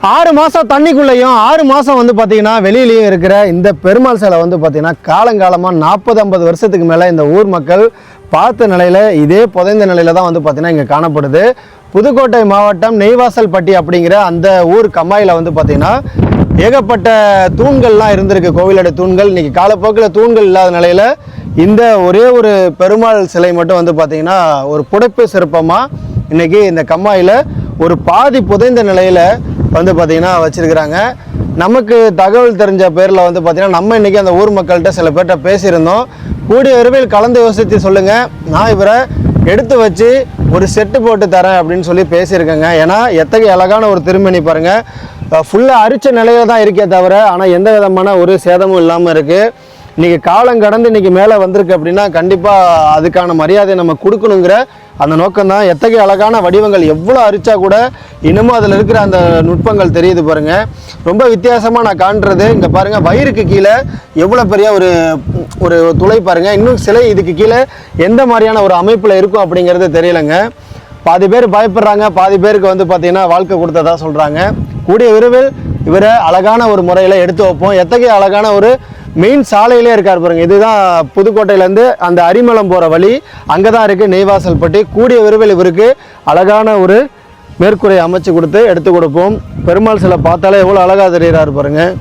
6 மாதம் தண்ணிக்குள்ளேயும் 6 மாதம் வந்து பார்த்தீங்கன்னா வெளியிலையும் இருக்கிற இந்த பெருமாள் சிலை வந்து பார்த்தீங்கன்னா காலங்காலமாக 40-50 வருஷத்துக்கு மேலே இந்த ஊர் மக்கள் பார்த்த நிலையில் இதே புதைந்த நிலையில் தான் வந்து பார்த்தீங்கன்னா இங்கே காணப்படுது. புதுக்கோட்டை மாவட்டம் நெய்வாசல்பட்டி அப்படிங்கிற அந்த ஊர் கம்மாயில் வந்து பார்த்தீங்கன்னா ஏகப்பட்ட தூண்கள்லாம் இருந்திருக்கு. கோவிலோட தூண்கள் இன்றைக்கி காலப்போக்கில் தூண்கள் இல்லாத நிலையில் இந்த ஒரே ஒரு பெருமாள் சிலை மட்டும் வந்து பார்த்திங்கன்னா ஒரு புடைப்பு சிற்பமாக இன்றைக்கி இந்த கம்மாயில் ஒரு பாதி புதைந்த நிலையில் வந்து பார்த்திங்கன்னா வச்சுருக்கிறாங்க. நமக்கு தகவல் தெரிஞ்ச பேரில் வந்து பார்த்திங்கன்னா நம்ம இன்றைக்கி அந்த ஊர் மக்கள்கிட்ட சில பேர்கிட்ட பேசியிருந்தோம். கூடிய விரைவில் கலந்து யோசித்து சொல்லுங்கள், நான் இவரை எடுத்து வச்சு ஒரு செட்டு போட்டு தரேன் அப்படின்னு சொல்லி பேசியிருக்கேங்க. ஏன்னா எத்தகைய அழகான ஒரு திருமணி பாருங்கள், ஃபுல்லாக அரிச்ச நிலையில் தான் இருக்கே தவிர ஆனால் எந்த விதமான ஒரு சேதமும் இல்லாமல் இருக்குது. இன்றைக்கி காலம் கடந்து இன்றைக்கி மேலே வந்திருக்கு அப்படின்னா கண்டிப்பாக அதுக்கான மரியாதையை நம்ம கொடுக்கணுங்கிற அந்த நோக்கம்தான். எத்தகைய அழகான வடிவங்கள், எவ்வளோ அரிச்சா கூட இன்னமும் அதில் இருக்கிற அந்த நுட்பங்கள் தெரியுது பாருங்கள். ரொம்ப வித்தியாசமாக நான் காண்றது இங்கே பாருங்கள், வயிறுக்கு கீழே எவ்வளோ பெரிய ஒரு துளை பாருங்கள். இன்னும் சிலை இதுக்கு கீழே எந்த மாதிரியான ஒரு அமைப்பில் இருக்கும் அப்படிங்கிறது தெரியலைங்க. பாதி பேர் பயப்படுறாங்க, பாதி பேருக்கு வந்து பார்த்திங்கன்னா வாழ்க்கை கொடுத்ததா சொல்கிறாங்க. கூடிய விரைவில் இவரை அழகான ஒரு முறையில் எடுத்து வைப்போம். எத்தகைய அழகான ஒரு மெயின் சாலையிலே இருக்கார் பாருங்கள். இதுதான் புதுக்கோட்டையிலேருந்து அந்த அரிமளம் போகிற வழி, அங்கே தான் இருக்குது நெய்வாசல்பட்டி. கூடிய விரைவில் இவருக்கு அழகான ஒரு மேற்கூரை அமைச்சு கொடுத்து எடுத்து கொடுப்போம். பெருமாள் சிலை பார்த்தாலே எவ்வளோ அழகாக தெரிகிறாரு பாருங்கள்.